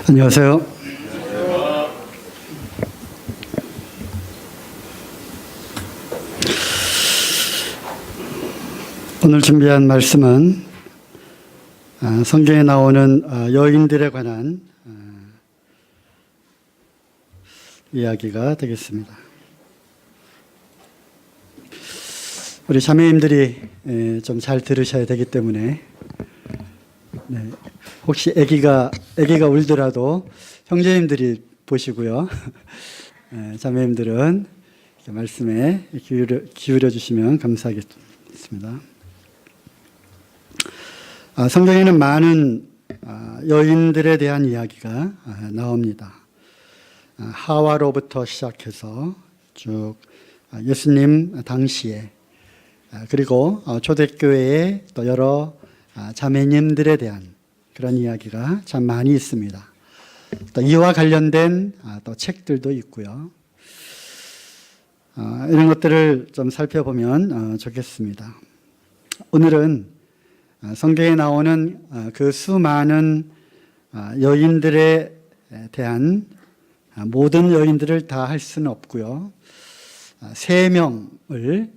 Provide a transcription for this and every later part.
안녕하세요. 오늘 준비한 말씀은 성경에 나오는 여인들에 관한 이야기가 되겠습니다. 우리 자매님들이 좀 잘 들으셔야 되기 때문에 혹시 아기가 울더라도 형제님들이 보시고요. 자매님들은 말씀에 기울여 주시면 감사하겠습니다. 성경에는 많은 여인들에 대한 이야기가 나옵니다. 하와로부터 시작해서 쭉 예수님 당시에 그리고 초대교회의 또 여러 자매님들에 대한 그런 이야기가 참 많이 있습니다. 또 이와 관련된 또 책들도 있고요. 이런 것들을 좀 살펴보면 좋겠습니다. 오늘은 성경에 나오는 그 수많은 여인들에 대한 모든 여인들을 다 할 수는 없고요. 3명을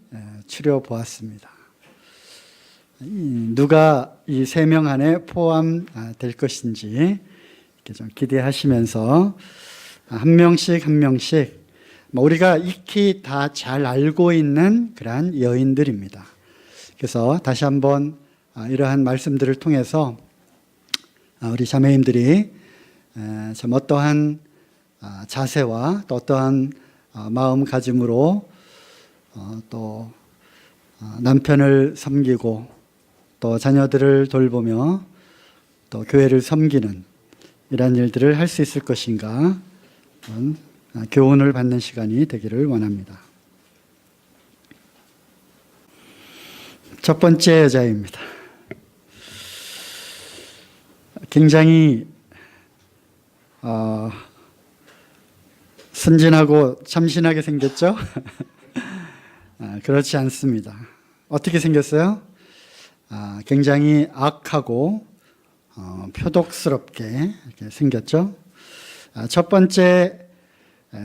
추려보았습니다. 누가 이 3명 안에 포함될 것인지 이렇게 좀 기대하시면서 한 명씩 우리가 익히 다 잘 알고 있는 그러한 여인들입니다. 그래서 다시 한번 이러한 말씀들을 통해서 우리 자매님들이 참 어떠한 자세와 또 어떠한 마음가짐으로 또 남편을 섬기고 또 자녀들을 돌보며 또 교회를 섬기는 이러한 일들을 할 수 있을 것인가 교훈을 받는 시간이 되기를 원합니다. 첫 번째 여자입니다. 굉장히 순진하고 참신하게 생겼죠? 그렇지 않습니다. 어떻게 생겼어요? 굉장히 악하고 표독스럽게 이렇게 생겼죠? 첫 번째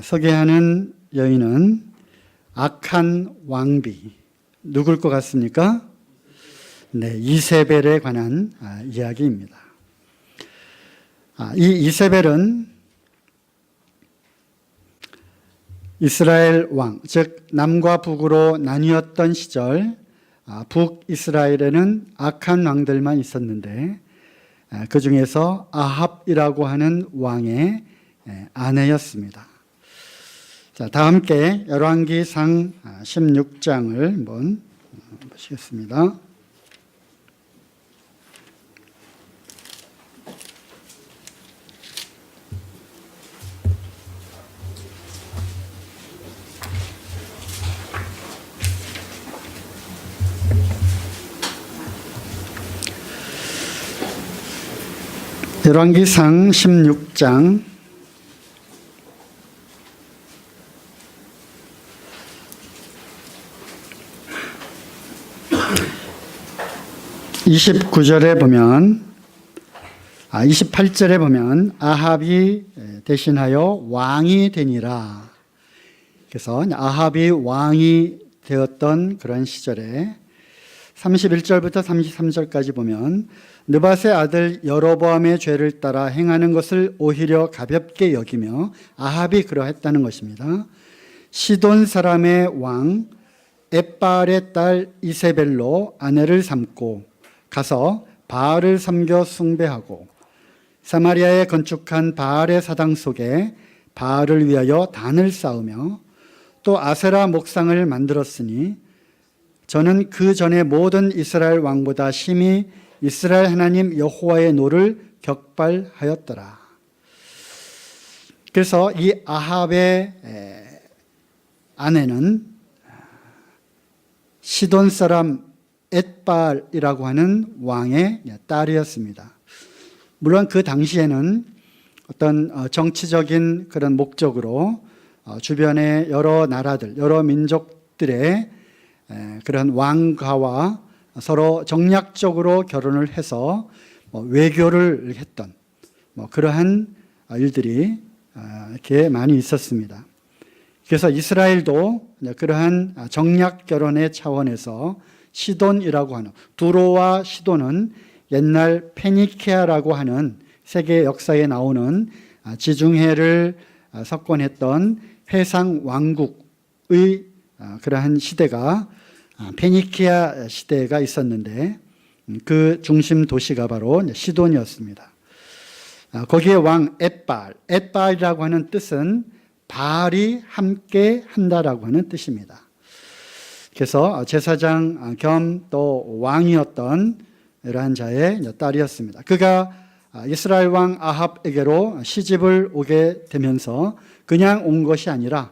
소개하는 여인은 악한 왕비. 누굴 것 같습니까? 네, 이세벨에 관한 이야기입니다. 이 이세벨은 이스라엘 왕, 즉 남과 북으로 나뉘었던 시절 북이스라엘에는 악한 왕들만 있었는데 그 중에서 아합이라고 하는 왕의 아내였습니다. 자, 다 함께 열왕기상 16장을 한번 보시겠습니다. 열왕기상 16장 29절에 보면 28절에 보면 아합이 대신하여 왕이 되니라. 그래서 아합이 왕이 되었던 그런 시절에 31절부터 33절까지 보면 느밧의 아들 여로보암의 죄를 따라 행하는 것을 오히려 가볍게 여기며 아합이 그러했다는 것입니다. 시돈 사람의 왕 엣바알의 딸 이세벨로 아내를 삼고 가서 바알을 섬겨 숭배하고 사마리아에 건축한 바알의 사당 속에 바알을 위하여 단을 쌓으며 또 아세라 목상을 만들었으니 저는 그 전에 모든 이스라엘 왕보다 심히 이스라엘 하나님 여호와의 노를 격발하였더라. 그래서 이 아합의 아내는 시돈 사람 엣바알이라고 하는 왕의 딸이었습니다. 물론 그 당시에는 어떤 정치적인 그런 목적으로 주변의 여러 나라들, 여러 민족들의 그런 왕가와 서로 정략적으로 결혼을 해서 외교를 했던 그러한 일들이 이렇게 많이 있었습니다. 그래서 이스라엘도 그러한 정략 결혼의 차원에서 시돈이라고 하는, 두로와 시돈은 옛날 페니키아라고 하는 세계 역사에 나오는 지중해를 석권했던 해상 왕국의 그러한 시대가 페니키아 시대가 있었는데 그 중심 도시가 바로 시돈이었습니다. 거기에 왕 엣발이라고 하는 뜻은 바알이 함께 한다라고 하는 뜻입니다. 그래서 제사장 겸 또 왕이었던 이러한 자의 딸이었습니다. 그가 이스라엘 왕 아합에게로 시집을 오게 되면서 그냥 온 것이 아니라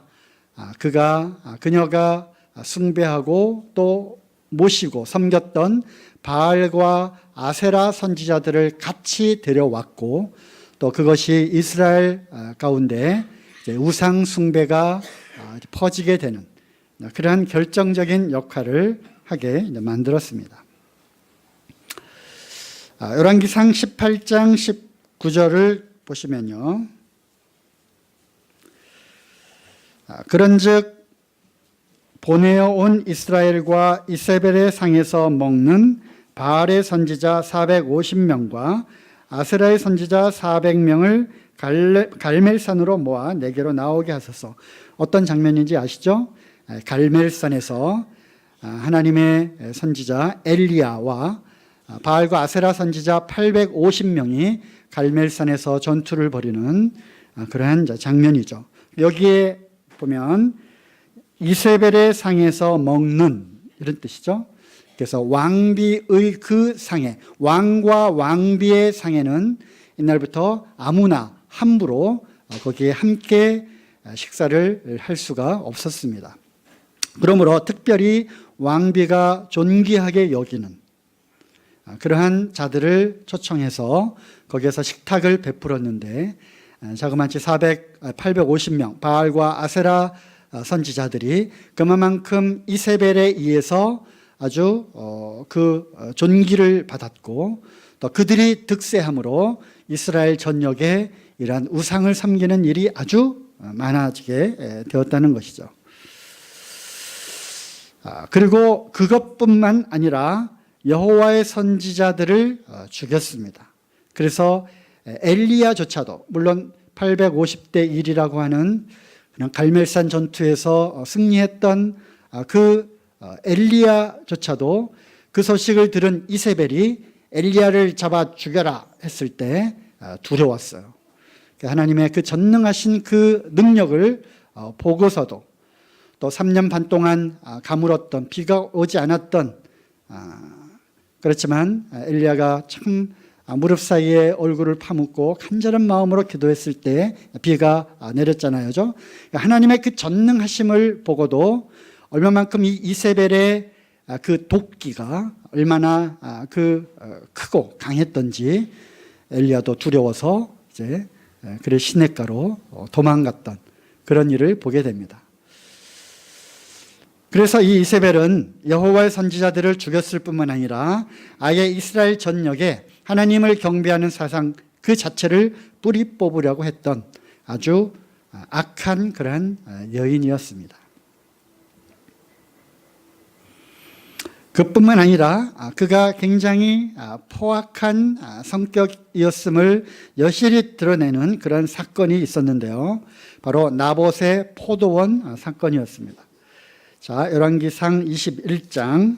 그녀가 숭배하고 또 모시고 섬겼던 바알과 아세라 선지자들을 같이 데려왔고 또 그것이 이스라엘 가운데 우상 숭배가 퍼지게 되는 그러한 결정적인 역할을 하게 만들었습니다. 열왕기상 18장 19절을 보시면요. 그런즉 보내어 온 이스라엘과 이세벨의 상에서 먹는 바알의 선지자 450명과 아세라의 선지자 400명을 갈멜산으로 모아 내게로 나오게 하소서. 어떤 장면인지 아시죠? 갈멜산에서 하나님의 선지자 엘리야와 바알과 아세라 선지자 850명이 갈멜산에서 전투를 벌이는 그러한 장면이죠. 여기에 보면 이세벨의 상에서 먹는 이런 뜻이죠. 그래서 왕비의 그 상에, 왕과 왕비의 상에는 이날부터 아무나 함부로 거기에 함께 식사를 할 수가 없었습니다. 그러므로 특별히 왕비가 존귀하게 여기는 그러한 자들을 초청해서 거기에서 식탁을 베풀었는데 자그마치 850명 바알과 아세라 선지자들이 그만큼 이세벨에 의해서 아주 그 존귀를 받았고 또 그들이 득세함으로 이스라엘 전역에 이러한 우상을 섬기는 일이 아주 많아지게 되었다는 것이죠. 그리고 그것뿐만 아니라 여호와의 선지자들을 죽였습니다. 그래서 엘리야조차도 물론 850대 1이라고 하는 그냥 갈멜산 전투에서 승리했던 그 엘리야조차도 그 소식을 들은 이세벨이 엘리야를 잡아 죽여라 했을 때 두려웠어요. 하나님의 그 전능하신 그 능력을 보고서도 또 3년 반 동안 가물었던 비가 오지 않았던 그렇지만 엘리야가 참 무릎 사이에 얼굴을 파묻고 간절한 마음으로 기도했을 때 비가 내렸잖아요. 하나님의 그 전능하심을 보고도 얼마만큼 이 이세벨의 그 도끼가 얼마나 크고 강했던지 엘리야도 두려워서 이제 그래 시냇가로 도망갔던 그런 일을 보게 됩니다. 그래서 이 이세벨은 여호와의 선지자들을 죽였을 뿐만 아니라 아예 이스라엘 전역에 하나님을 경배하는 사상 그 자체를 뿌리 뽑으려고 했던 아주 악한 그러한 여인이었습니다. 그뿐만 아니라 그가 굉장히 포악한 성격이었음을 여실히 드러내는 그런 사건이 있었는데요. 바로 나봇의 포도원 사건이었습니다. 자, 열왕기상 21장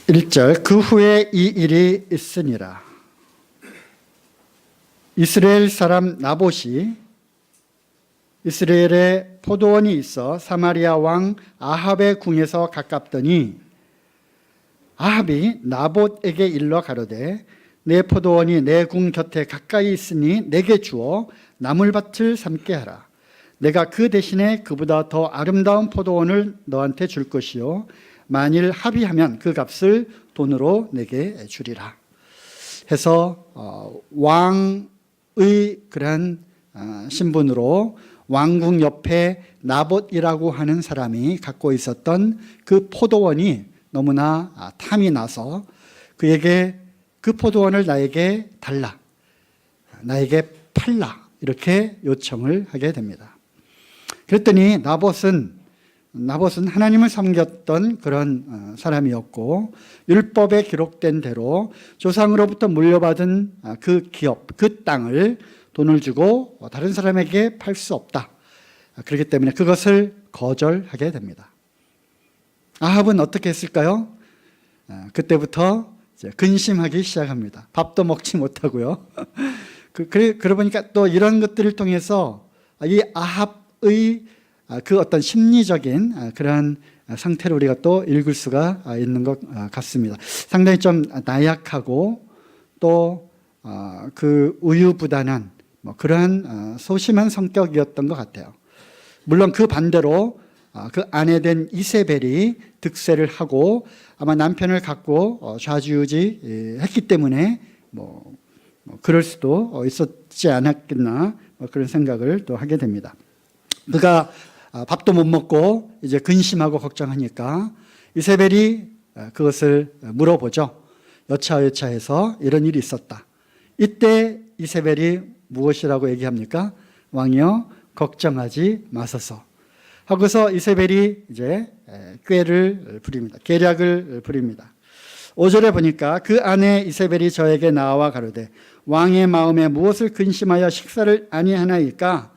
1절 그 후에 이 일이 있으니라. 이스라엘 사람 나봇이 이스라엘에 포도원이 있어 사마리아 왕 아합의 궁에서 가깝더니 아합이 나봇에게 일러 가로되 내 포도원이 내 궁 곁에 가까이 있으니 내게 주어 나물밭을 삼게 하라. 내가 그 대신에 그보다 더 아름다운 포도원을 너한테 줄 것이요 만일 합의하면 그 값을 돈으로 내게 주리라 해서 왕의 그러한 신분으로 왕궁 옆에 나봇이라고 하는 사람이 갖고 있었던 그 포도원이 너무나 탐이 나서 그에게 그 포도원을 나에게 달라, 나에게 팔라 이렇게 요청을 하게 됩니다. 그랬더니 나봇은 하나님을 섬겼던 그런 사람이었고 율법에 기록된 대로 조상으로부터 물려받은 그 기업, 그 땅을 돈을 주고 다른 사람에게 팔 수 없다. 그렇기 때문에 그것을 거절하게 됩니다. 아합은 어떻게 했을까요? 그때부터 이제 근심하기 시작합니다. 밥도 먹지 못하고요. 그러고 보니까 또 이런 것들을 통해서 이 아합의 그 어떤 심리적인 그런 상태를 우리가 또 읽을 수가 있는 것 같습니다. 상당히 좀 나약하고 또 그 우유부단한 그러한 소심한 성격이었던 것 같아요. 물론 그 반대로 그 아내 된 이세벨이 득세를 하고 아마 남편을 갖고 좌지우지 했기 때문에 그럴 수도 있었지 않았겠나 그런 생각을 또 하게 됩니다. 그가 밥도 못 먹고 이제 근심하고 걱정하니까 이세벨이 그것을 물어보죠. 여차여차해서 이런 일이 있었다. 이때 이세벨이 무엇이라고 얘기합니까? 왕이여 걱정하지 마소서 하고서 이세벨이 이제 꾀를 부립니다. 계략을 부립니다. 5절에 보니까 그 아내 이세벨이 저에게 나와 가로되 왕의 마음에 무엇을 근심하여 식사를 아니하나이까?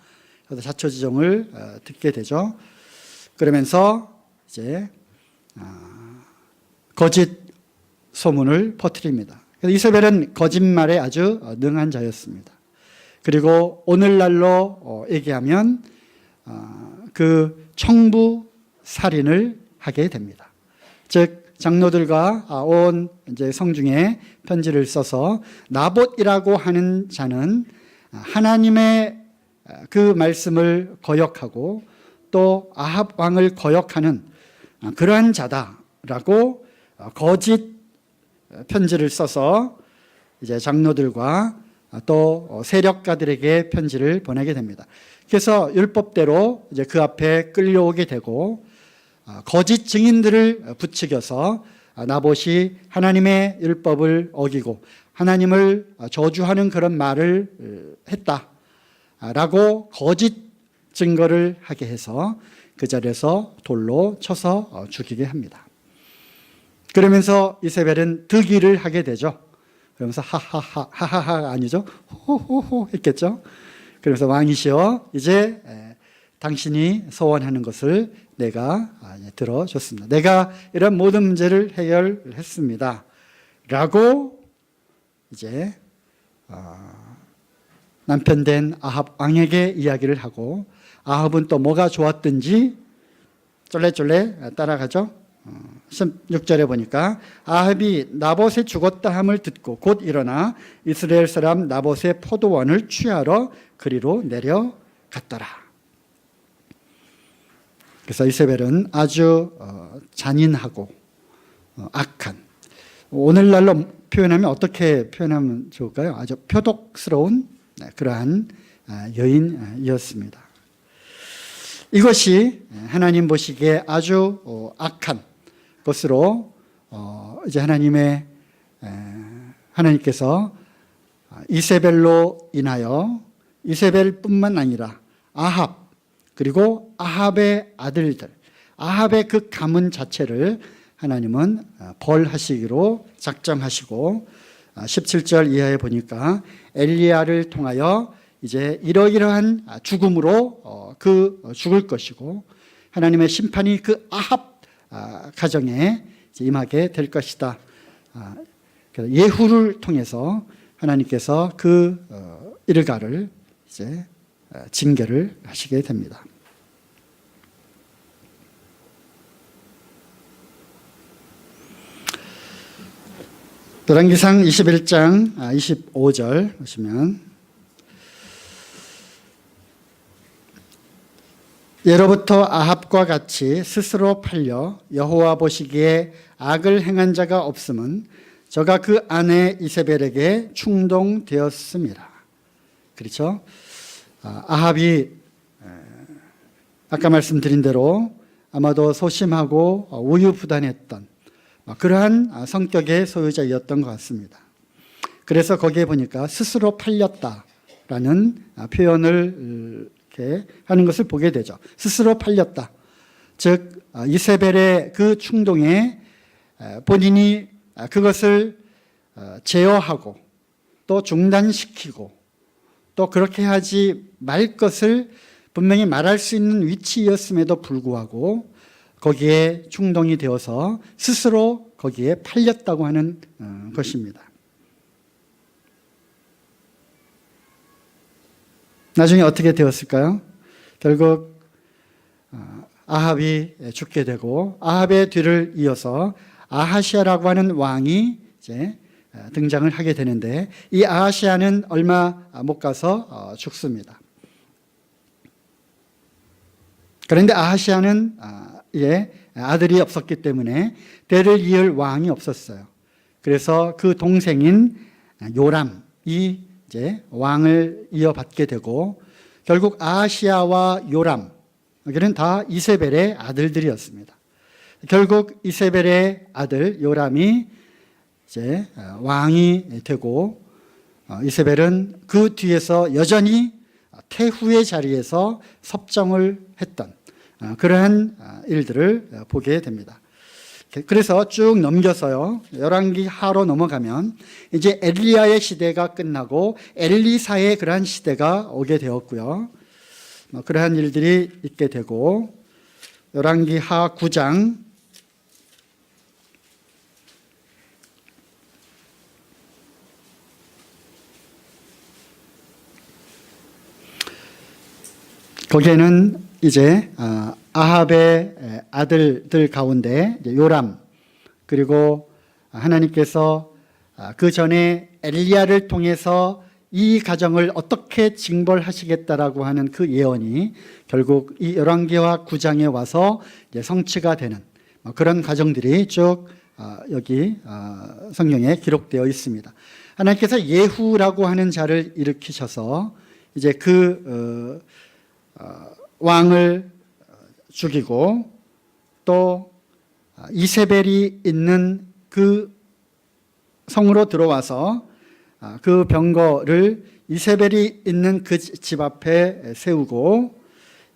그래서 자초지종을 듣게 되죠. 그러면서 이제 거짓 소문을 퍼뜨립니다. 그래서 이세벨은 거짓말에 아주 능한 자였습니다. 그리고 오늘날로 얘기하면 그 청부 살인을 하게 됩니다. 즉 장로들과 온 이제 성중에 편지를 써서 나봇이라고 하는 자는 하나님의 그 말씀을 거역하고 또 아합 왕을 거역하는 그러한 자다라고 거짓 편지를 써서 이제 장로들과 또 세력가들에게 편지를 보내게 됩니다. 그래서 율법대로 이제 그 앞에 끌려오게 되고 거짓 증인들을 부추겨서 나봇이 하나님의 율법을 어기고 하나님을 저주하는 그런 말을 했다라고 거짓 증거를 하게 해서 그 자리에서 돌로 쳐서 죽이게 합니다. 그러면서 이세벨은 득의를 하게 되죠. 그러면서 하하하가 아니죠. 호호호 했겠죠. 그래서 왕이시여 이제 당신이 소원하는 것을 내가 들어줬습니다. 내가 이런 모든 문제를 해결했습니다. 라고 이제 남편 된 아합 왕에게 이야기를 하고 아합은 또 뭐가 좋았든지 쫄래쫄래 따라가죠. 16절에 보니까 아합이 나봇이 죽었다 함을 듣고 곧 일어나 이스라엘 사람 나봇의 포도원을 취하러 그리로 내려갔더라. 그래서 이세벨은 아주 잔인하고 악한, 오늘날로 표현하면 어떻게 표현하면 좋을까요? 아주 표독스러운 그러한 여인이었습니다. 이것이 하나님 보시기에 아주 악한 것으로 이제 하나님께서 이세벨로 인하여 이세벨뿐만 아니라 아합 그리고 아합의 아들들, 아합의 그 가문 자체를 하나님은 벌하시기로 작정하시고 17절 이하에 보니까 엘리야를 통하여 이제 이러이러한 죽음으로 죽을 것이고 하나님의 심판이 그 아합 가정에 임하게 될 것이다. 예후를 통해서 하나님께서 그 일가를 이제 징계를 하시게 됩니다. 열왕기상 21장 25절 보시면 예로부터 아합과 같이 스스로 팔려 여호와 보시기에 악을 행한 자가 없음은 저가 그 아내 이세벨에게 충동되었습니다. 그렇죠? 아합이 아까 말씀드린 대로 아마도 소심하고 우유부단했던 그러한 성격의 소유자였던 것 같습니다. 그래서 거기에 보니까 스스로 팔렸다라는 표현을 이렇게 하는 것을 보게 되죠. 스스로 팔렸다. 즉 이세벨의 그 충동에 본인이 그것을 제어하고 또 중단시키고 또 그렇게 하지 말 것을 분명히 말할 수 있는 위치였음에도 불구하고 거기에 충동이 되어서 스스로 거기에 팔렸다고 하는 것입니다. 나중에 어떻게 되었을까요? 결국 아합이 죽게 되고 아합의 뒤를 이어서 아하시아라고 하는 왕이 이제 등장을 하게 되는데 이 아하시아는 얼마 못 가서 죽습니다. 그런데 아하시아는 아들이 없었기 때문에 대를 이을 왕이 없었어요. 그래서 그 동생인 요람이 이제 왕을 이어받게 되고 결국 아하시아와 요람 여기는 다 이세벨의 아들들이었습니다. 결국 이세벨의 아들 요람이 이제 왕이 되고 이세벨은 그 뒤에서 여전히 태후의 자리에서 섭정을 했던 그러한 일들을 보게 됩니다. 그래서 쭉 넘겨서요. 열왕기 하로 넘어가면 이제 엘리야의 시대가 끝나고 엘리사의 그러한 시대가 오게 되었고요. 그러한 일들이 있게 되고 열왕기 하 9장 거기에는 이제 아합의 아들들 가운데 요람 그리고 하나님께서 그 전에 엘리야를 통해서 이 가정을 어떻게 징벌하시겠다라고 하는 그 예언이 결국 이 열왕기와 9장에 와서 이제 성취가 되는 그런 과정들이 쭉 여기 성경에 기록되어 있습니다. 하나님께서 예후라고 하는 자를 일으키셔서 이제 그 왕을 죽이고 또 이세벨이 있는 그 성으로 들어와서 그 병거를 이세벨이 있는 그 집 앞에 세우고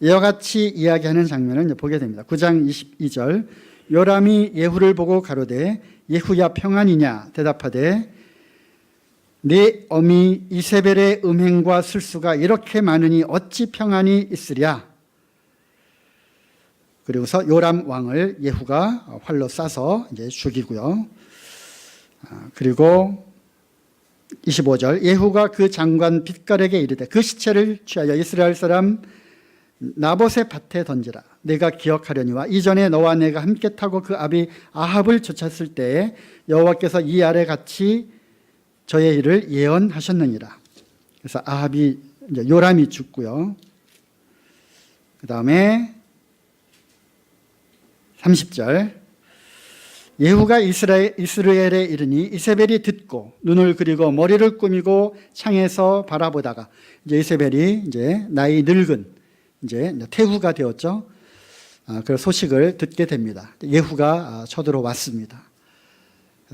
이와 같이 이야기하는 장면을 보게 됩니다. 9장 22절 요람이 예후를 보고 가로되 예후야 평안이냐 대답하되 네 어미 이세벨의 음행과 술수가 이렇게 많으니 어찌 평안이 있으랴. 그리고서 요람 왕을 예후가 활로 쏴서 이제 죽이고요. 그리고 25절 예후가 그 장관 빗갈에게 이르되 그 시체를 취하여 이스라엘 사람 나봇의 밭에 던지라. 내가 기억하려니와 이전에 너와 내가 함께 타고 그 아비 아합을 쫓았을 때에 여호와께서 이 아래 같이 저의 일을 예언하셨느니라. 그래서 아합이 이제 요람이 죽고요. 그 다음에 30절 예후가 이스라엘에 이르니 이세벨이 듣고 눈을 그리고 머리를 꾸미고 창에서 바라보다가 이제 이세벨이 이제 나이 늙은 이제 태후가 되었죠. 그 소식을 듣게 됩니다. 예후가 쳐들어왔습니다.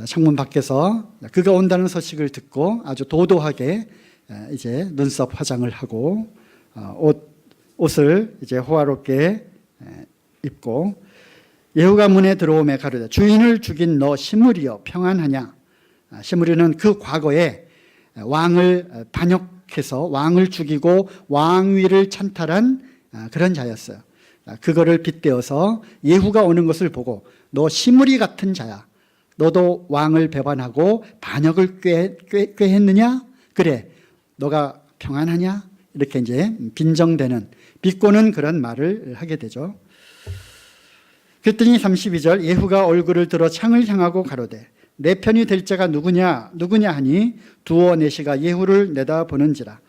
창문 밖에서 그가 온다는 소식을 듣고 아주 도도하게 이제 눈썹 화장을 하고 옷을 이제 호화롭게 입고 예후가 문에 들어오매 가로되 주인을 죽인 너 시므리여 평안하냐. 시므리는 그 과거에 왕을 반역해서 왕을 죽이고 왕위를 찬탈한 그런 자였어요. 그거를 빗대어서 예후가 오는 것을 보고 너 시므리 같은 자야. 너도 왕을 배반하고 반역을 꾀했느냐? 그래, 너가 평안하냐? 이렇게 이제 빈정대는 비꼬는 그런 말을 하게 되죠. 그랬더니 32절 예후가 얼굴을 들어 창을 향하고 가로되 내 편이 될 자가 누구냐 하니 두어 내시가 예후를 내다보는지라.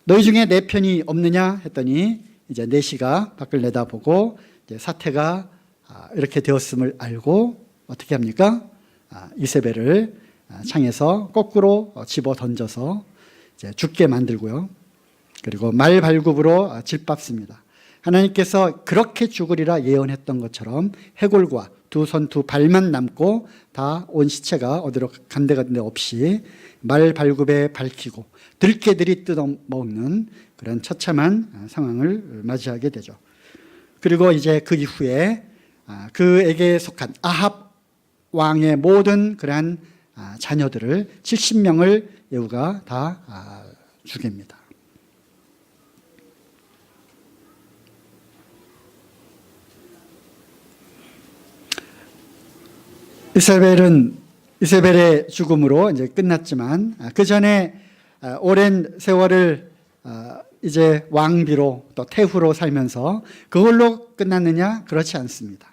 너희 중에 내 편이 없느냐 했더니 이제 내시가 밖을 내다보고 이제 사태가 이렇게 되었음을 알고 어떻게 합니까? 이세벨을 창에서 거꾸로 집어 던져서 이제 죽게 만들고요. 그리고 말발굽으로 짓밟습니다. 하나님께서 그렇게 죽으리라 예언했던 것처럼 해골과 두 손 두 발만 남고 다 온 시체가 어디로 간데간데 없이 말 발굽에 밝히고 들깨들이 뜯어먹는 그런 처참한 상황을 맞이하게 되죠. 그리고 이제 그 이후에 그에게 속한 아합 왕의 모든 그러한 자녀들을 70명을 예후가 다 죽입니다. 이세벨의 죽음으로 이제 끝났지만 그 전에 오랜 세월을 이제 왕비로 또 태후로 살면서 그걸로 끝났느냐? 그렇지 않습니다.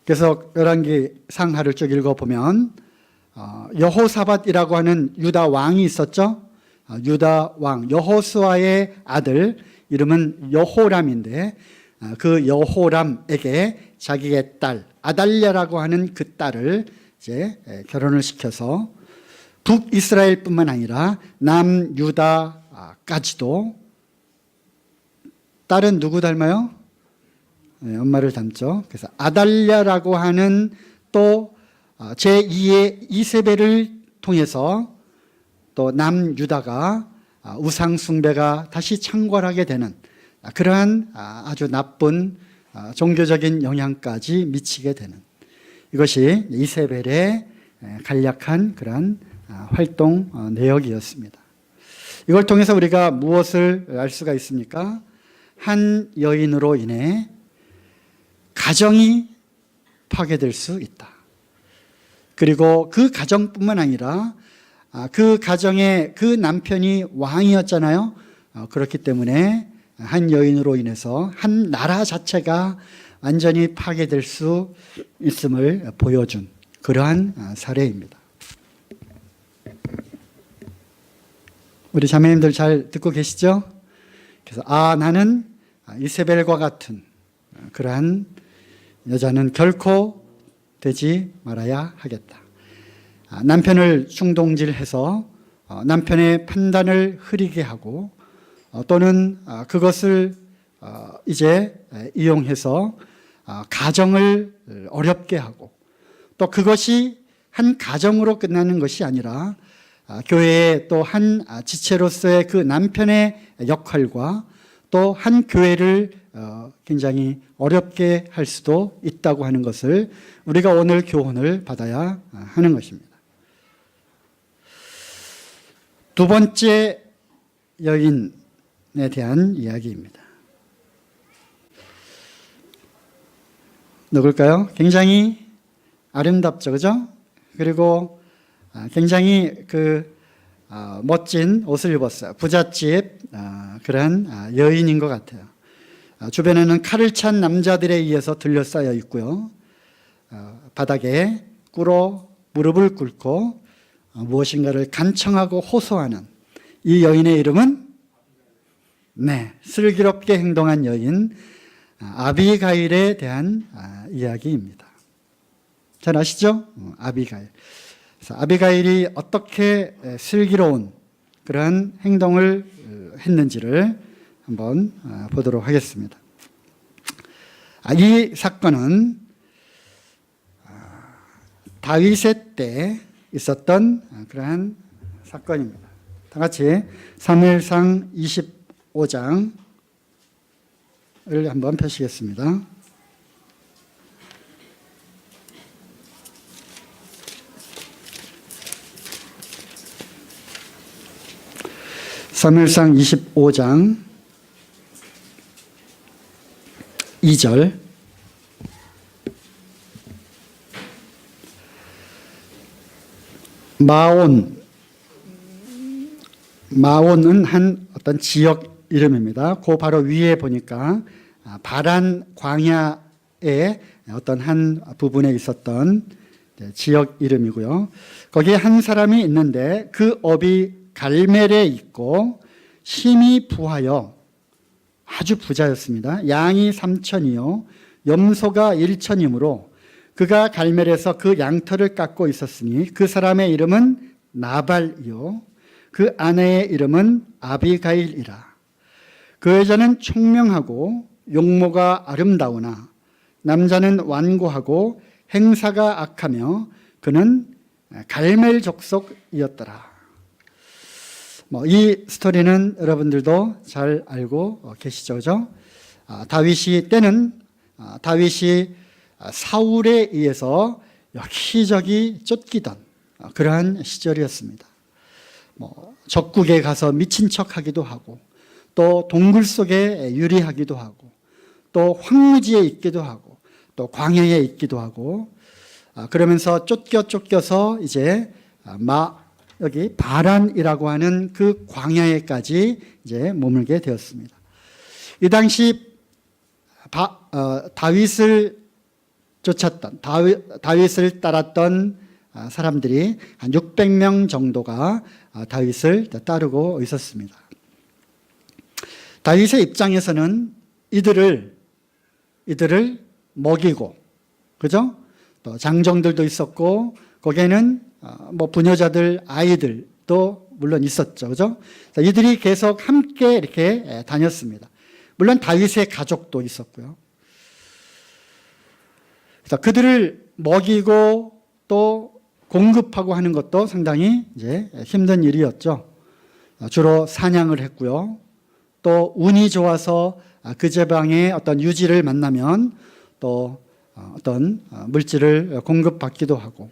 그래서 열왕기 상하를 쭉 읽어보면 여호사밧이라고 하는 유다 왕이 있었죠. 유다 왕 여호수아의 아들 이름은 여호람인데 그 여호람에게 자기의 딸 아달랴라고 하는 그 딸을 이제 결혼을 시켜서 북이스라엘뿐만 아니라 남유다까지도 딸은 누구 닮아요? 네, 엄마를 닮죠. 그래서 아달랴라고 하는 또 제2의 이세벨을 통해서 또 남유다가 우상 숭배가 다시 창궐하게 되는 그러한 아주 나쁜 종교적인 영향까지 미치게 되는 이것이 이세벨의 간략한 그러한 활동 내역이었습니다. 이걸 통해서 우리가 무엇을 알 수가 있습니까? 한 여인으로 인해 가정이 파괴될 수 있다. 그리고 그 가정뿐만 아니라 그 가정의 그 남편이 왕이었잖아요. 그렇기 때문에 한 여인으로 인해서 한 나라 자체가 완전히 파괴될 수 있음을 보여준 그러한 사례입니다. 우리 자매님들 잘 듣고 계시죠? 그래서 나는 이세벨과 같은 그러한 여자는 결코 되지 말아야 하겠다. 남편을 충동질해서 남편의 판단을 흐리게 하고 또는 그것을 이제 이용해서 가정을 어렵게 하고 또 그것이 한 가정으로 끝나는 것이 아니라 교회의 또 한 지체로서의 그 남편의 역할과 또 한 교회를 굉장히 어렵게 할 수도 있다고 하는 것을 우리가 오늘 교훈을 받아야 하는 것입니다. 두 번째 여인에 대한 이야기입니다. 누굴까요? 굉장히 아름답죠, 그죠? 그리고 굉장히 멋진 옷을 입었어요. 부잣집 그런 여인인 것 같아요. 주변에는 칼을 찬 남자들에 의해서 둘러싸여 있고요. 바닥에 꿇어 무릎을 꿇고 무엇인가를 간청하고 호소하는 이 여인의 이름은 슬기롭게 행동한 여인 아비가일에 대한 이야기입니다. 잘 아시죠? 아비가일. 그래서 아비가일이 어떻게 슬기로운 그러한 행동을 했는지를 한번 보도록 하겠습니다. 이 사건은 다윗의 때 있었던 그러한 사건입니다. 다 같이 사무엘상 25장을 한번 펴시겠습니다. 사무엘상 25장 2절 마온은 한 어떤 지역 이름입니다. 그 바로 위에 보니까 바란 광야의 어떤 한 부분에 있었던 지역 이름이고요. 거기에 한 사람이 있는데 그 업이 갈멜에 있고 심히 부하여 아주 부자였습니다. 양이 3천이요 염소가 1천이므로 그가 갈멜에서 그 양털을 깎고 있었으니 그 사람의 이름은 나발이요 그 아내의 이름은 아비가일이라. 그 여자는 총명하고 용모가 아름다우나 남자는 완고하고 행사가 악하며 그는 갈멜 족속이었더라. 이 스토리는 여러분들도 잘 알고 계시죠, 그죠? 다윗이 때는 다윗이 사울에 의해서 여기저기 쫓기던 그러한 시절이었습니다. 적국에 가서 미친 척하기도 하고, 또 동굴 속에 유리하기도 하고, 또 황무지에 있기도 하고, 또 광야에 있기도 하고, 그러면서 쫓겨서 이제 여기 바란이라고 하는 그 광야에까지 이제 머물게 되었습니다. 이 당시 다윗을 쫓았던, 다윗을 따랐던 사람들이 한 600명 정도가 다윗을 따르고 있었습니다. 다윗의 입장에서는 이들을 먹이고, 그죠? 또 장정들도 있었고, 거기에는 부녀자들, 아이들도 물론 있었죠, 그죠? 이들이 계속 함께 이렇게 다녔습니다. 물론 다윗의 가족도 있었고요. 그래서 그들을 먹이고 또 공급하고 하는 것도 상당히 이제 힘든 일이었죠. 주로 사냥을 했고요. 또 운이 좋아서 그 지방의 어떤 유지를 만나면 또 어떤 물질을 공급받기도 하고,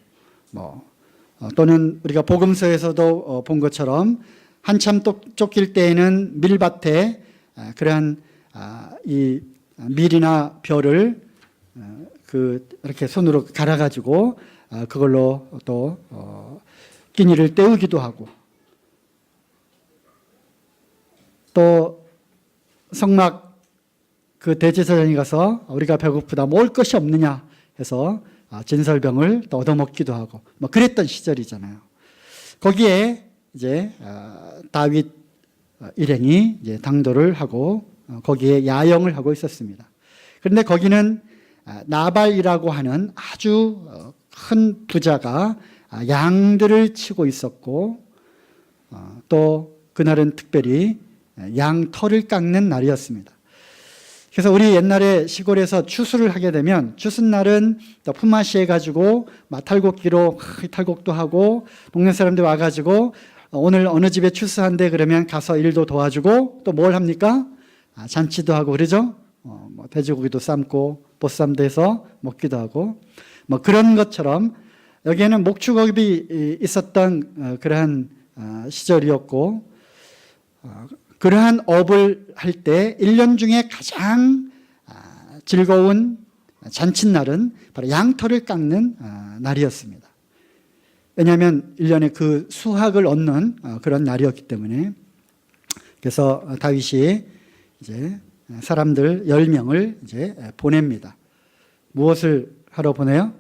또는 우리가 복음서에서도 본 것처럼 한참 쫓길 때에는 밀밭에 그러한 이 밀이나 벼를 이렇게 손으로 갈아가지고 그걸로 또 끼니를 때우기도 하고, 또 성막 그 대제사장이 가서 우리가 배고프다 먹을 것이 없느냐 해서 진설병을 또 얻어먹기도 하고 그랬던 시절이잖아요. 거기에 이제 다윗 일행이 이제 당도를 하고 거기에 야영을 하고 있었습니다. 그런데 거기는 나발이라고 하는 아주 큰 부자가 양들을 치고 있었고, 또 그날은 특별히 양 털을 깎는 날이었습니다. 그래서 우리 옛날에 시골에서 추수를 하게 되면 추수날은 또 품앗이 해가지고 탈곡기로 탈곡도 하고, 동네 사람들 와가지고 오늘 어느 집에 추수한대 그러면 가서 일도 도와주고, 또 뭘 합니까? 잔치도 하고 그러죠. 돼지고기도 삶고 보쌈도 해서 먹기도 하고, 그런 것처럼 여기에는 목축업이 있었던 그러한 시절이었고, 그러한 업을 할 때 1년 중에 가장 즐거운 잔칫날은 바로 양털을 깎는 날이었습니다. 왜냐하면 1년에 그 수확을 얻는 그런 날이었기 때문에. 그래서 다윗이 이제 사람들 10명을 이제 보냅니다. 무엇을 하러 보내요?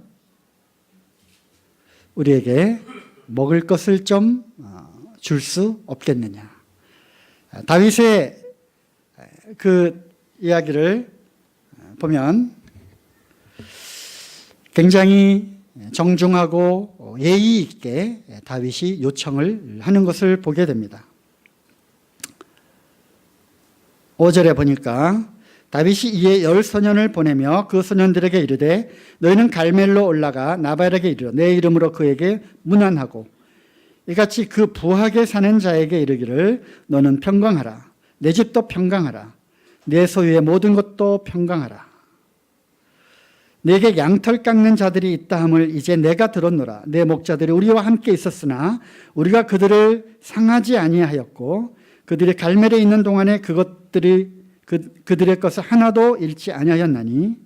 우리에게 먹을 것을 좀 줄 수 없겠느냐. 다윗의 그 이야기를 보면 굉장히 정중하고 예의 있게 다윗이 요청을 하는 것을 보게 됩니다. 5절에 보니까 다윗이 이에 10소년을 보내며 그 소년들에게 이르되 너희는 갈멜로 올라가 나발에게 이르러 내 이름으로 그에게 문안하고 이같이 그 부하게 사는 자에게 이르기를 너는 평강하라. 내 집도 평강하라. 내 소유의 모든 것도 평강하라. 내게 양털 깎는 자들이 있다 함을 이제 내가 들었노라. 내 목자들이 우리와 함께 있었으나 우리가 그들을 상하지 아니하였고 그들이 갈멜에 있는 동안에 그들의 것을 하나도 잃지 아니하였나니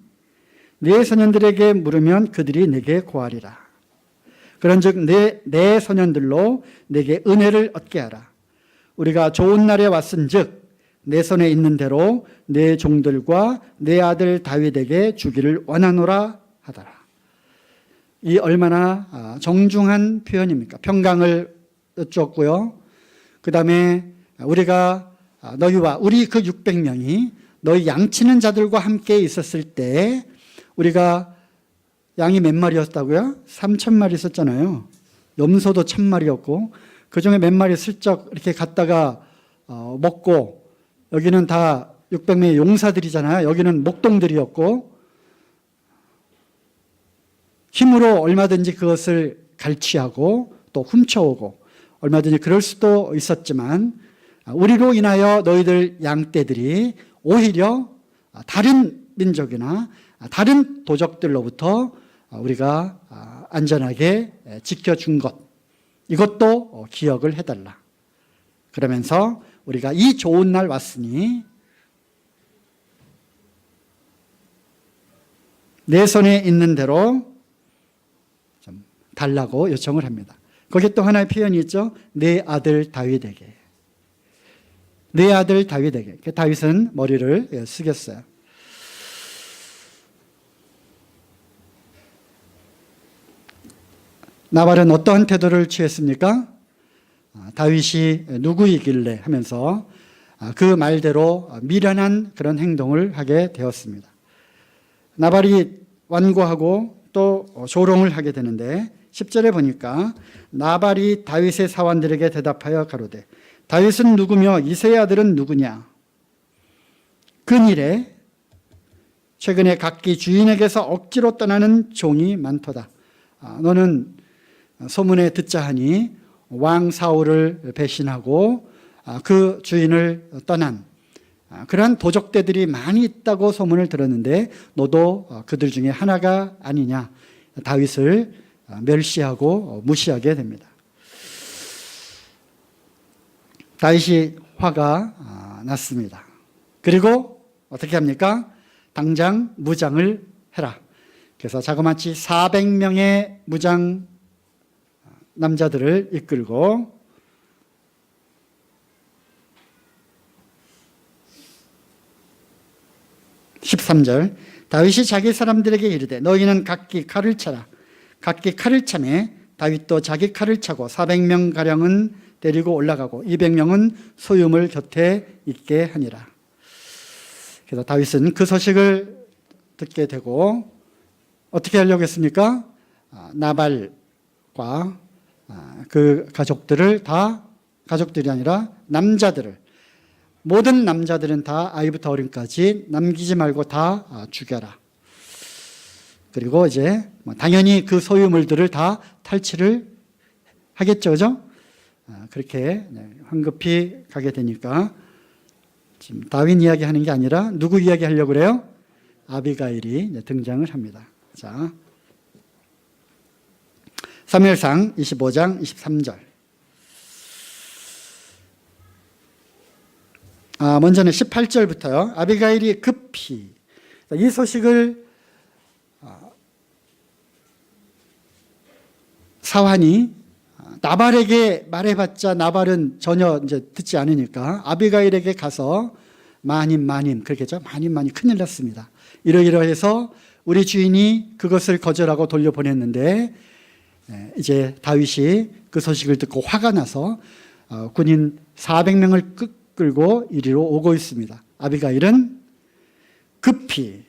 네 소년들에게 물으면 그들이 내게 고하리라. 그런즉 내 소년들로 내게 은혜를 얻게 하라. 우리가 좋은 날에 왔은즉 내 손에 있는 대로 내 종들과 내 아들 다윗에게 주기를 원하노라 하더라. 이 얼마나 정중한 표현입니까? 평강을 여쭈었고요. 그 다음에 우리가 너희와 우리 그 600명이 너희 양치는 자들과 함께 있었을 때 우리가 양이 몇 마리였다고요? 3,000마리 있었잖아요. 염소도 1,000마리였고 그 중에 몇 마리 슬쩍 이렇게 갔다가 먹고, 여기는 다 600명의 용사들이잖아요. 여기는 목동들이었고 힘으로 얼마든지 그것을 갈취하고 또 훔쳐오고 얼마든지 그럴 수도 있었지만 우리로 인하여 너희들 양떼들이 오히려 다른 민족이나 다른 도적들로부터 우리가 안전하게 지켜준 것, 이것도 기억을 해달라. 그러면서 우리가 이 좋은 날 왔으니 내 손에 있는 대로 좀 달라고 요청을 합니다. 거기에 또 하나의 표현이 있죠. 내 아들 다윗에게. 내 아들 다윗에게. 다윗은 머리를 숙였어요. 나발은 어떠한 태도를 취했습니까? 다윗이 누구이길래 하면서 그 말대로 미련한 그런 행동을 하게 되었습니다. 나발이 완고하고 또 조롱을 하게 되는데 10절에 보니까 나발이 다윗의 사원들에게 대답하여 가로되 다윗은 누구며 이새의 아들은 누구냐? 근일에 최근에 각기 주인에게서 억지로 떠나는 종이 많도다. 너는 소문에 듣자 하니 왕 사울을 배신하고 그 주인을 떠난 그러한 도적대들이 많이 있다고 소문을 들었는데 너도 그들 중에 하나가 아니냐. 다윗을 멸시하고 무시하게 됩니다. 다윗이 화가 났습니다. 그리고 어떻게 합니까? 당장 무장을 해라. 그래서 자그마치 400명의 무장 남자들을 이끌고 (13절) 다윗이 자기 사람들에게 이르되 너희는 각기 칼을 차라. 각기 칼을 차매 다윗도 자기 칼을 차고 400명 가량은 데리고 올라가고 200명은 소유물 곁에 있게 하니라. 그래서 다윗은 그 소식을 듣게 되고 어떻게 하려고 했습니까? 나발과 그 가족들을 다, 가족들이 아니라 남자들을, 모든 남자들은 다 아이부터 어른까지 남기지 말고 다 죽여라. 그리고 이제 당연히 그 소유물들을 다 탈취를 하겠죠, 그죠? 그렇게 황급히 가게 되니까 지금 다윈 이야기하는 게 아니라 누구 이야기 하려고 그래요? 아비가일이 등장을 합니다. 자, 사무엘상 25장 23절. 먼저는 18절부터요. 아비가일이 급히 이 소식을 사환이 나발에게 말해봤자 나발은 전혀 이제 듣지 않으니까 아비가일에게 가서 마님 그렇게 했죠. 마님 큰일 났습니다. 이러이러해서 우리 주인이 그것을 거절하고 돌려보냈는데 이제 다윗이 그 소식을 듣고 화가 나서 군인 400명을 끌고 이리로 오고 있습니다. 아비가일은 급히,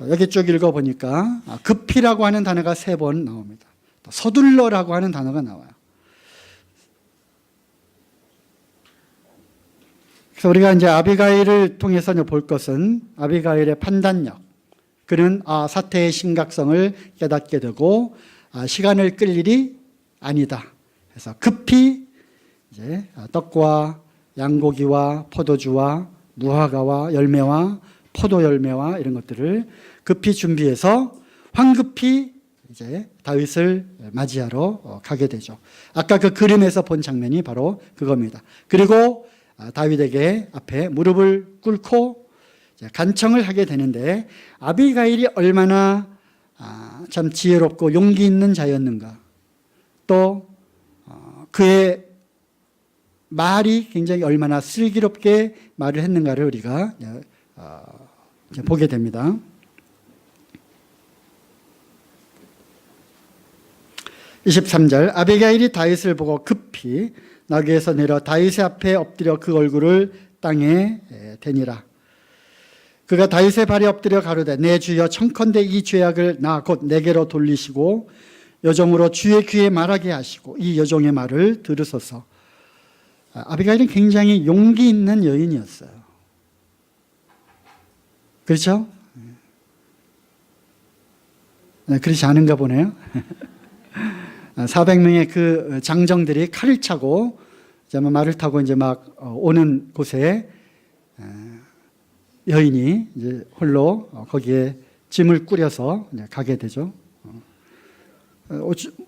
여기 쭉 읽어보니까 급히라고 하는 단어가 3번 나옵니다. 서둘러라고 하는 단어가 나와요. 그래서 우리가 이제 아비가일을 통해서 볼 것은 아비가일의 판단력, 그는 사태의 심각성을 깨닫게 되고 시간을 끌 일이 아니다. 그래서 급히 이제 떡과 양고기와 포도주와 무화과와 열매와 포도 열매와 이런 것들을 급히 준비해서 황급히 이제 다윗을 맞이하러 가게 되죠. 아까 그 그림에서 본 장면이 바로 그겁니다. 그리고 다윗에게 앞에 무릎을 꿇고 간청을 하게 되는데 아비가일이 얼마나 참 지혜롭고 용기 있는 자였는가, 또 그의 말이 굉장히 얼마나 슬기롭게 말을 했는가를 우리가 보게 됩니다. (23절) 아비가일이 다윗을 보고 급히 나귀에서 내려 다윗의 앞에 엎드려 그 얼굴을 땅에 대니라. 그가 다윗의 발에 엎드려 가로되 내 주여 청컨대 이 죄악을 나 곧 내게로 돌리시고 여종으로 주의 귀에 말하게 하시고 이 여종의 말을 들으소서. 아비가일은 굉장히 용기 있는 여인이었어요. 그렇죠? 그렇지 않은가 보네요. 400명의 그 장정들이 칼을 차고 이제 말을 타고 이제 막 오는 곳에 여인이 이제 홀로 거기에 짐을 꾸려서 이제 가게 되죠.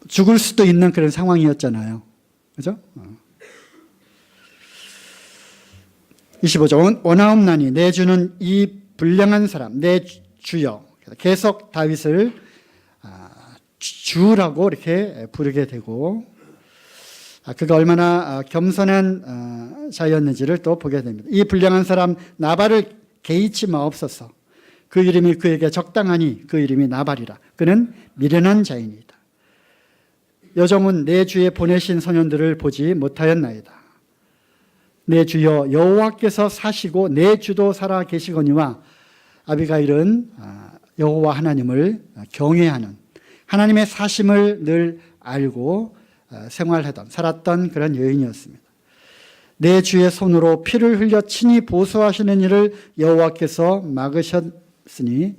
죽을 수도 있는 그런 상황이었잖아요. 그죠? 25절. 원하옵나니 내 주는 이 불량한 사람, 내 주여. 계속 다윗을 주라고 이렇게 부르게 되고, 그가 얼마나 겸손한 자였는지를 또 보게 됩니다. 이 불량한 사람 나발을 개의치 마옵소서. 그 이름이 그에게 적당하니 그 이름이 나발이라. 그는 미련한 자이니이다. 여종은 내 주에 보내신 소년들을 보지 못하였나이다. 내 주여 여호와께서 사시고 내 주도 살아 계시거니와. 아비가일은 여호와 하나님을 경외하는, 하나님의 사심을 늘 알고 생활하던, 살았던 그런 여인이었습니다. 내 주의 손으로 피를 흘려 친히 보수하시는 일을 여호와께서 막으셨으니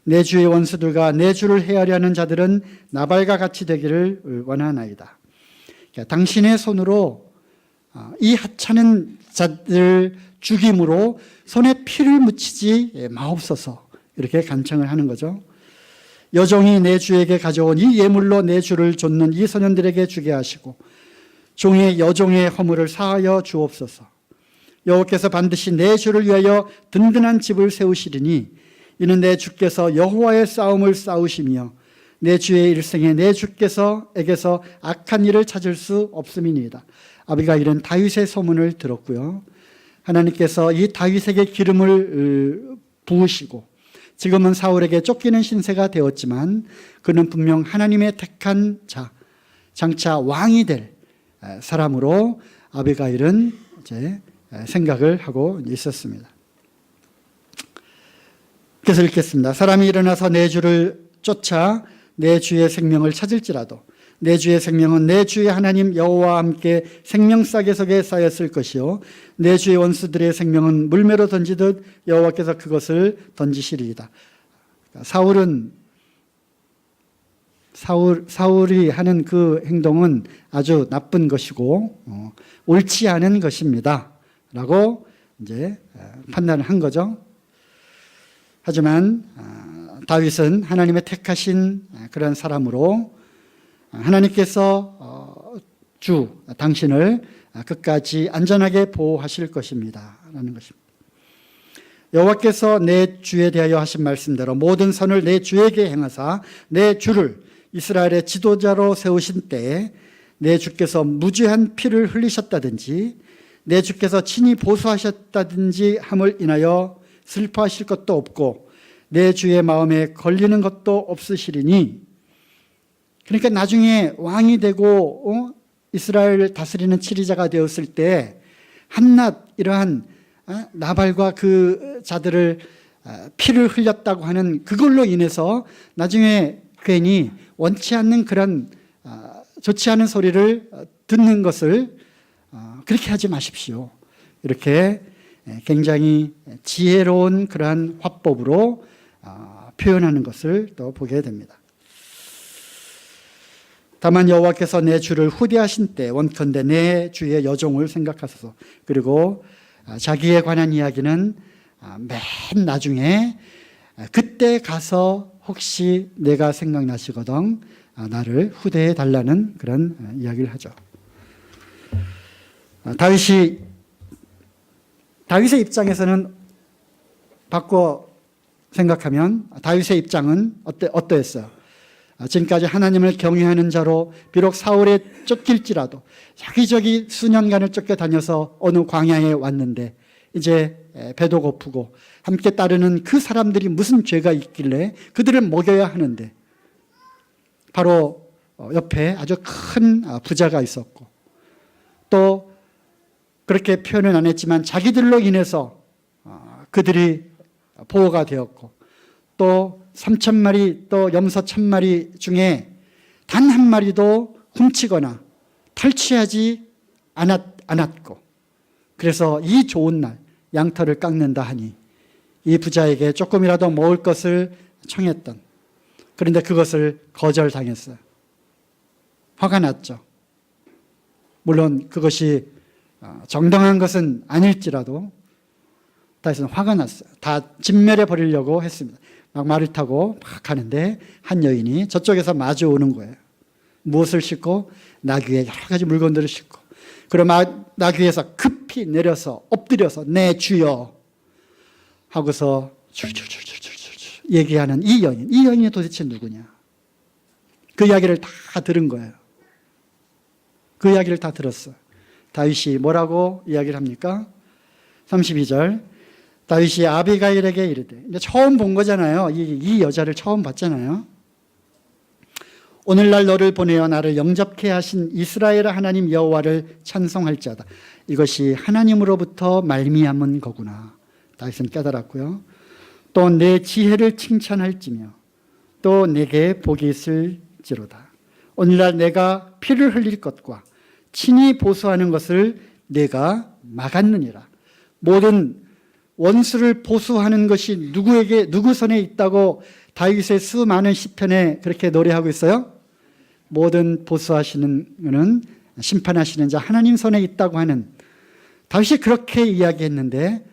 내 주의 원수들과 내 주를 해하려 하는 자들은 나발과 같이 되기를 원하나이다. 당신의 손으로 이 하찮은 자들 죽임으로 손에 피를 묻히지 마옵소서, 이렇게 간청을 하는 거죠. 여종이 내 주에게 가져온 이 예물로 내 주를 좇는 이 소년들에게 주게 하시고 종의 여종의 허물을 사하여 주옵소서. 여호와께서 반드시 내 주를 위하여 든든한 집을 세우시리니 이는 내 주께서 여호와의 싸움을 싸우시며 내 주의 일생에 내 주께서에게서 악한 일을 찾을 수 없음이니이다. 아비가일은 다윗의 소문을 들었고요. 하나님께서 이 다윗에게 기름을 부으시고 지금은 사울에게 쫓기는 신세가 되었지만 그는 분명 하나님의 택한 자, 장차 왕이 될 사람으로 아비가일은 이제 생각을 하고 있었습니다. 그래서 읽겠습니다. 사람이 일어나서 내 주를 쫓아 내 주의 생명을 찾을지라도 내 주의 생명은 내 주의 하나님 여호와와 함께 생명싸개 속에 쌓였을 것이요 내 주의 원수들의 생명은 물매로 던지듯 여호와께서 그것을 던지시리이다. 사울이 하는 그 행동은 아주 나쁜 것이고 옳지 않은 것입니다. 라고 이제 판단을 한 거죠. 하지만 다윗은 하나님의 택하신 그런 사람으로 하나님께서 당신을 끝까지 안전하게 보호하실 것입니다. 라는 것입니다. 여호와께서 내 주에 대하여 하신 말씀대로 모든 선을 내 주에게 행하사 내 주를 이스라엘의 지도자로 세우신 때에 내 주께서 무죄한 피를 흘리셨다든지 내 주께서 친히 보수하셨다든지 함을 인하여 슬퍼하실 것도 없고 내 주의 마음에 걸리는 것도 없으시리니. 그러니까 나중에 왕이 되고 이스라엘을 다스리는 치리자가 되었을 때 한낱 이러한 나발과 그 자들을 피를 흘렸다고 하는 그걸로 인해서 나중에 괜히 원치 않는 그런 좋지 않은 소리를 듣는 것을 그렇게 하지 마십시오. 이렇게 굉장히 지혜로운 그러한 화법으로 표현하는 것을 또 보게 됩니다. 다만 여호와께서 내 주를 후대하신 때 원컨대 내 주의 여종을 생각하소서. 그리고 자기에 관한 이야기는 맨 나중에 그때 가서 혹시 내가 생각나시거든 나를 후대해 달라는 그런 이야기를 하죠. 다윗의 입장에서는 바꿔 생각하면 다윗의 입장은 어떠했어요? 지금까지 하나님을 경외하는 자로 비록 사울에 쫓길지라도 여기저기 수년간을 쫓겨다녀서 어느 광야에 왔는데 이제 배도 고프고 함께 따르는 그 사람들이 무슨 죄가 있길래 그들을 먹여야 하는데 바로 옆에 아주 큰 부자가 있었고 또 그렇게 표현은 안 했지만 자기들로 인해서 그들이 보호가 되었고 또 3,000마리 또 염소 1,000마리 중에 단 한 마리도 훔치거나 탈취하지 않았고 그래서 이 좋은 날 양털을 깎는다 하니 이 부자에게 조금이라도 먹을 것을 청했던 그런데 그것을 거절당했어요. 화가 났죠. 물론 그것이 정당한 것은 아닐지라도 다윗은 화가 났어요. 다 진멸해 버리려고 했습니다. 막 말을 타고 막 가는데 한 여인이 저쪽에서 마주 오는 거예요. 무엇을 싣고? 나귀에 여러 가지 물건들을 싣고. 그럼 나귀에서 급히 내려서 엎드려서 내 주여 하고서 줄줄줄줄줄줄 얘기하는 이 여인이 도대체 누구냐? 그 이야기를 다 들은 거예요. 그 이야기를 다 들었어요. 다윗이 뭐라고 이야기를 합니까? 32절. 다윗이 아비가일에게 이르되, 이제 처음 본 거잖아요. 이 여자를 처음 봤잖아요. 오늘날 너를 보내어 나를 영접케 하신 이스라엘 하나님 여호와를 찬송할지어다. 이것이 하나님으로부터 말미암은 거구나. 다윗은 깨달았고요. 또 내 지혜를 칭찬할지며 또 내게 복이 있을지로다. 오늘날 내가 피를 흘릴 것과 친히 보수하는 것을 내가 막았느니라. 모든 원수를 보수하는 것이 누구 손에 있다고 다윗의 수많은 시편에 그렇게 노래하고 있어요? 모든 보수하시는 것은 심판하시는 자 하나님 손에 있다고 하는, 다윗이 그렇게 이야기했는데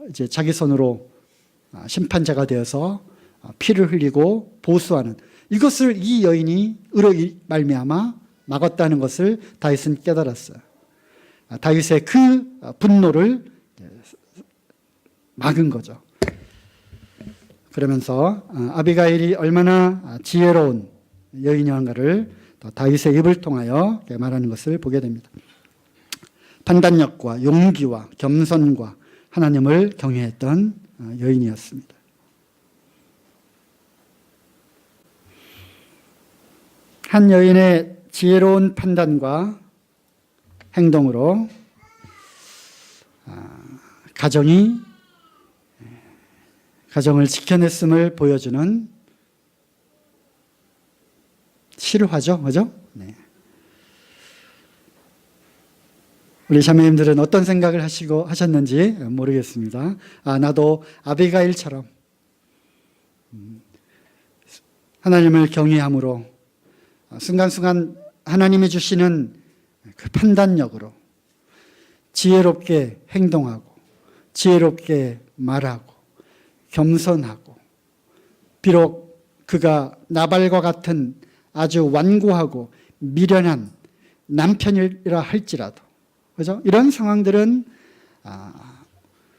이제 자기 손으로 심판자가 되어서 피를 흘리고 보수하는 이것을 이 여인이 의로 말미암아 막았다는 것을 다윗은 깨달았어요. 다윗의 그 분노를 막은 거죠. 그러면서 아비가일이 얼마나 지혜로운 여인이었는가를 다윗의 입을 통하여 말하는 것을 보게 됩니다. 판단력과 용기와 겸손과 하나님을 경외했던 여인이었습니다. 한 여인의 지혜로운 판단과 행동으로 가정을 지켜냈음을 보여주는 실화죠. 그죠? 네. 우리 자매님들은 어떤 생각을 하셨는지 모르겠습니다. 나도 아비가일처럼 하나님을 경외함으로 순간순간 하나님이 주시는 그 판단력으로 지혜롭게 행동하고 지혜롭게 말하고 겸손하고, 비록 그가 나발과 같은 아주 완고하고 미련한 남편이라 할지라도, 그죠? 이런 상황들은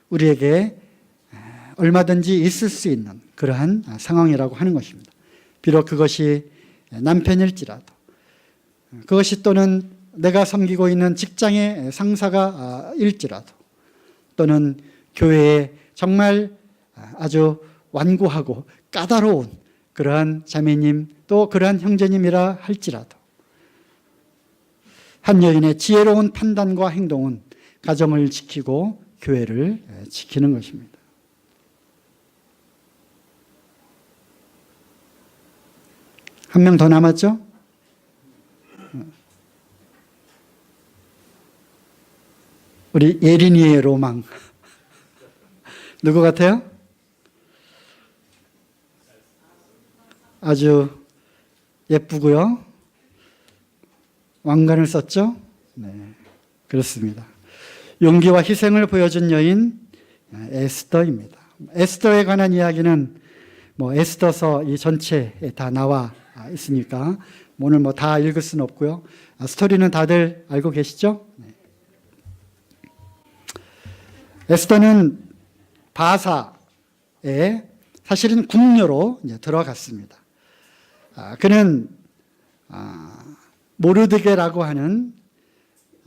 우리에게 얼마든지 있을 수 있는 그러한 상황이라고 하는 것입니다. 비록 그것이 남편일지라도, 그것이 또는 내가 섬기고 있는 직장의 상사가 일지라도, 또는 교회에 정말 아주 완고하고 까다로운 그러한 자매님, 또 그러한 형제님이라 할지라도 한 여인의 지혜로운 판단과 행동은 가정을 지키고 교회를 지키는 것입니다. 한 명 더 남았죠? 우리 예린이의 로망. 누구 같아요? 아주 예쁘고요. 왕관을 썼죠? 네, 그렇습니다. 용기와 희생을 보여준 여인 에스더입니다. 에스더에 관한 이야기는 에스더서 이 전체에 다 나와 있으니까 오늘 다 읽을 수는 없고요. 스토리는 다들 알고 계시죠? 네. 에스더는 바사에 사실은 궁녀로 들어갔습니다. 그는 모르드게라고 하는,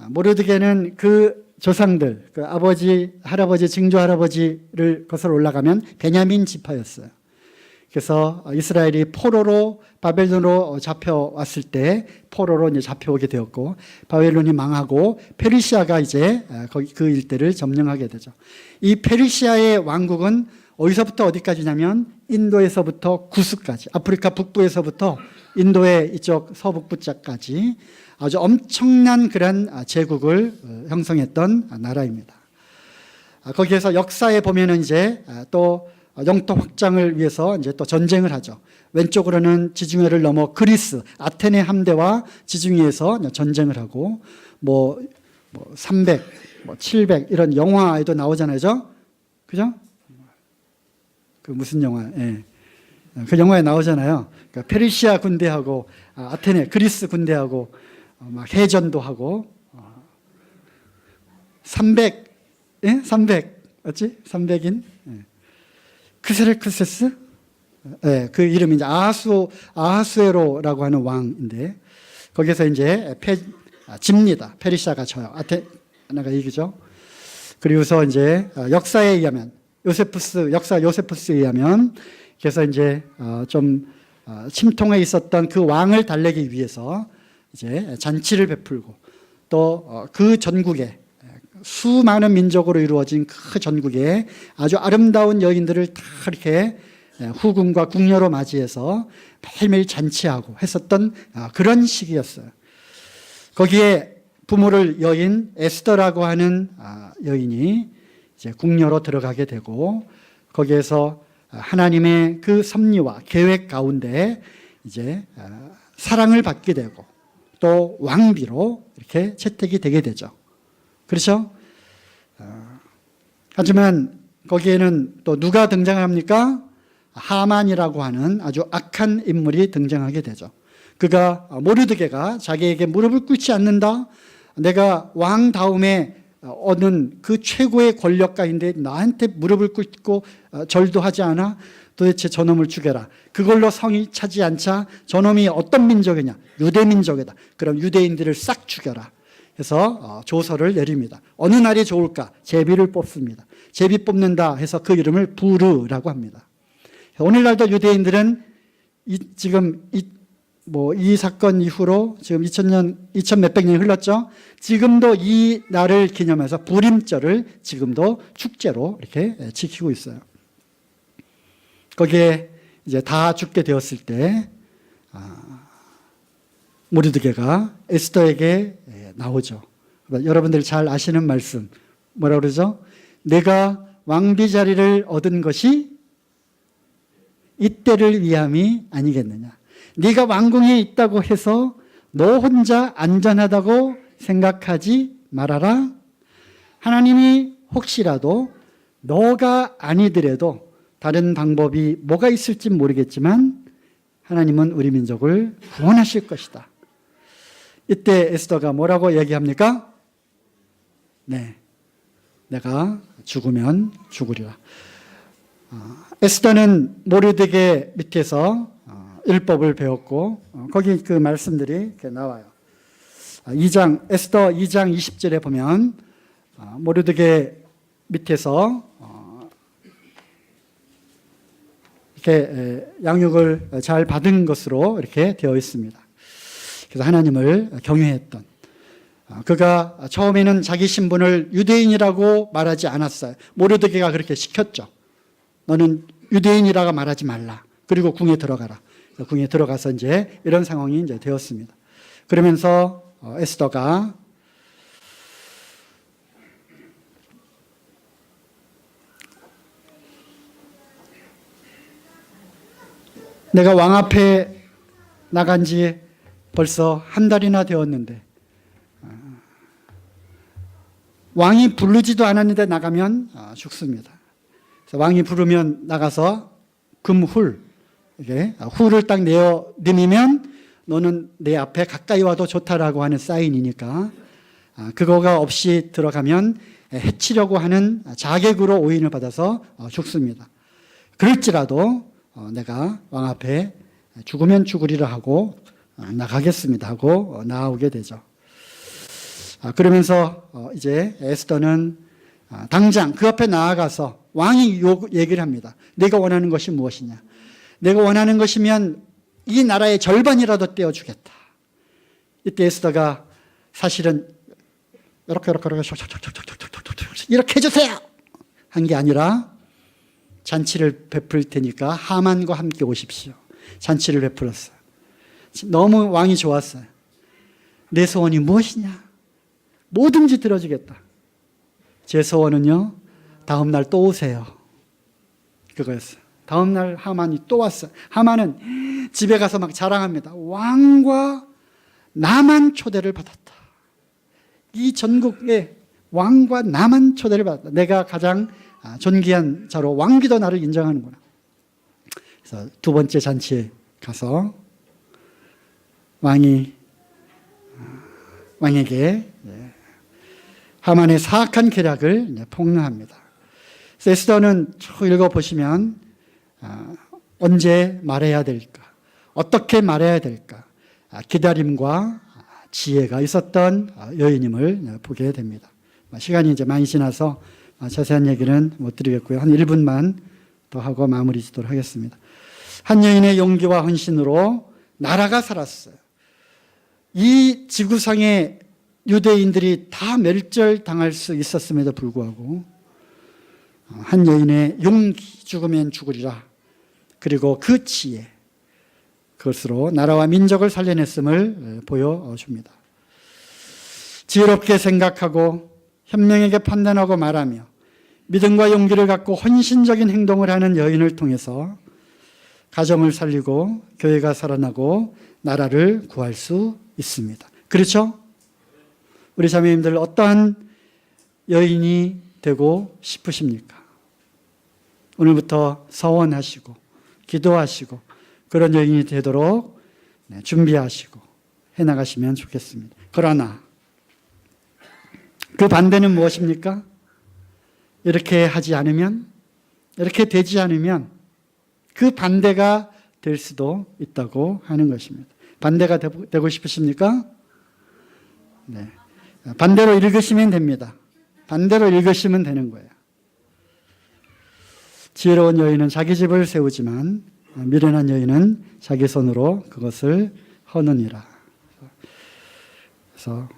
모르드게는 그 조상들, 그 아버지, 할아버지, 증조 할아버지를 거슬러 올라가면 베냐민 지파였어요. 그래서 이스라엘이 포로로 바벨론으로 잡혀왔을 때 포로로 이제 잡혀오게 되었고, 바벨론이 망하고 페르시아가 이제 그 일대를 점령하게 되죠. 이 페르시아의 왕국은 어디서부터 어디까지냐면 인도에서부터 구스까지, 아프리카 북부에서부터 인도의 이쪽 서북부까지 아주 엄청난 그런 제국을 형성했던 나라입니다. 거기에서 역사에 보면은 이제 또 영토 확장을 위해서 이제 또 전쟁을 하죠. 왼쪽으로는 지중해를 넘어 그리스, 아테네 함대와 지중해에서 전쟁을 하고, 300, 700 이런 영화에도 나오잖아요. 그죠? 그 무슨 영화? 예. 그 영화에 나오잖아요. 그러니까 페르시아 군대하고 아테네, 그리스 군대하고 막 해전도 하고 300, 예? 300, 맞지? 300인? 예. 크세르크세스? 예, 그 이름이 이제 아하수에로라고 하는 왕인데, 거기서 이제 집니다. 페르시아가 져요. 아테나가 이기죠. 그리고서 이제 역사에 의하면, 역사 요세푸스에 의하면, 그래서 이제 좀 침통해 있었던 그 왕을 달래기 위해서 이제 잔치를 베풀고, 또 그 전국에 수많은 민족으로 이루어진 그 전국에 아주 아름다운 여인들을 다 이렇게 후궁과 궁녀로 맞이해서 매일매일 잔치하고 했었던 그런 시기였어요. 거기에 부모를 여인 에스더라고 하는 여인이 이제 궁녀로 들어가게 되고, 거기에서 하나님의 그 섭리와 계획 가운데 이제 사랑을 받게 되고, 또 왕비로 이렇게 채택이 되게 되죠. 그렇죠? 하지만 거기에는 또 누가 등장합니까? 하만이라고 하는 아주 악한 인물이 등장하게 되죠. 그가 모르드게가 자기에게 무릎을 꿇지 않는다, 내가 왕 다음에 얻은 그 최고의 권력가인데 나한테 무릎을 꿇고 절도 하지 않아? 도대체 저놈을 죽여라. 그걸로 성이 차지 않자 저놈이 어떤 민족이냐? 유대 민족이다. 그럼 유대인들을 싹 죽여라. 해서 조서를 내립니다. 어느 날이 좋을까? 제비를 뽑습니다. 제비 뽑는다 해서 그 이름을 부르라고 합니다. 오늘날도 유대인들은 지금 이 사건 이후로 지금 2000 몇백 년이 흘렀죠. 지금도 이 날을 기념해서 부림절을 지금도 축제로 이렇게 지키고 있어요. 거기에 이제 다 죽게 되었을 때 모르드게가 에스더에게 나오죠. 여러분들 잘 아시는 말씀, 뭐라 그러죠? 내가 왕비 자리를 얻은 것이 이때를 위함이 아니겠느냐. 네가 왕궁에 있다고 해서 너 혼자 안전하다고 생각하지 말아라. 하나님이 혹시라도 너가 아니더라도 다른 방법이 뭐가 있을지 모르겠지만 하나님은 우리 민족을 구원하실 것이다. 이때 에스더가 뭐라고 얘기합니까? 네, 내가 죽으면 죽으리라. 에스더는 모르드게 밑에서 율법을 배웠고, 거기 그 말씀들이 이렇게 나와요. 에스더 2장 20절에 보면 모르드게 밑에서 이렇게 양육을 잘 받은 것으로 이렇게 되어 있습니다. 그래서 하나님을 경외했던, 그가 처음에는 자기 신분을 유대인이라고 말하지 않았어요. 모르드게가 그렇게 시켰죠. 너는 유대인이라고 말하지 말라. 그리고 궁에 들어가라. 궁에 들어가서 이제 이런 상황이 이제 되었습니다. 그러면서 에스더가 내가 왕 앞에 나간 지 벌써 한 달이나 되었는데 왕이 부르지도 않았는데 나가면 죽습니다. 그래서 왕이 부르면 나가서 금훌, 이게 훌을 딱 내어 드리면 너는 내 앞에 가까이 와도 좋다라고 하는 사인이니까 그거가 없이 들어가면 해치려고 하는 자객으로 오인을 받아서 죽습니다. 그럴지라도 내가 왕 앞에 죽으면 죽으리라 하고 나가겠습니다 하고 나오게 되죠. 그러면서 이제 에스더는 당장 그 앞에 나아가서 왕이 얘기를 합니다. 내가 원하는 것이 무엇이냐? 내가 원하는 것이면 이 나라의 절반이라도 떼어주겠다. 이때 에스더가 사실은 이렇게 해주세요 한 게 아니라 잔치를 베풀 테니까 하만과 함께 오십시오. 잔치를 베풀었어요. 너무 왕이 좋았어요. 내 소원이 무엇이냐? 뭐든지 들어주겠다. 제 소원은요, 다음 날 또 오세요. 그거였어요. 다음 날 하만이 또 왔어요. 하만은 집에 가서 막 자랑합니다. 왕과 나만 초대를 받았다. 이 전국에 왕과 나만 초대를 받았다. 내가 가장 존귀한 자로 왕비도 나를 인정하는구나. 그래서 두 번째 잔치에 가서 왕에게 하만의 사악한 계략을 폭로합니다. 에스더는 쭉 읽어보시면 언제 말해야 될까, 어떻게 말해야 될까, 기다림과 지혜가 있었던 여인임을 보게 됩니다. 시간이 이제 많이 지나서 자세한 얘기는 못 드리겠고요. 한 1분만 더 하고 마무리 짓도록 하겠습니다. 한 여인의 용기와 헌신으로 나라가 살았어요. 이 지구상의 유대인들이 다 멸절당할 수 있었음에도 불구하고 한 여인의 용기, 죽으면 죽으리라, 그리고 그 지혜, 그것으로 나라와 민족을 살려냈음을 보여줍니다. 지혜롭게 생각하고 현명하게 판단하고 말하며 믿음과 용기를 갖고 헌신적인 행동을 하는 여인을 통해서 가정을 살리고 교회가 살아나고 나라를 구할 수 있습니다. 그렇죠? 우리 자매님들 어떠한 여인이 되고 싶으십니까? 오늘부터 서원하시고 기도하시고 그런 여인이 되도록 준비하시고 해나가시면 좋겠습니다. 그러나 그 반대는 무엇입니까? 이렇게 하지 않으면, 이렇게 되지 않으면 그 반대가 될 수도 있다고 하는 것입니다. 반대가 되고 싶으십니까? 네. 반대로 읽으시면 됩니다. 반대로 읽으시면 되는 거예요. 지혜로운 여인은 자기 집을 세우지만 미련한 여인은 자기 손으로 그것을 허느니라. 그래서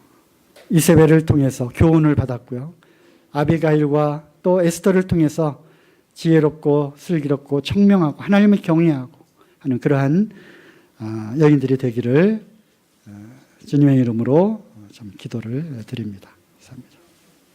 이세벨을 통해서 교훈을 받았고요. 아비가일과 또 에스더를 통해서 지혜롭고 슬기롭고 청명하고 하나님을 경외하고 하는 그러한 여인들이 되기를 주님의 이름으로 좀 기도를 드립니다.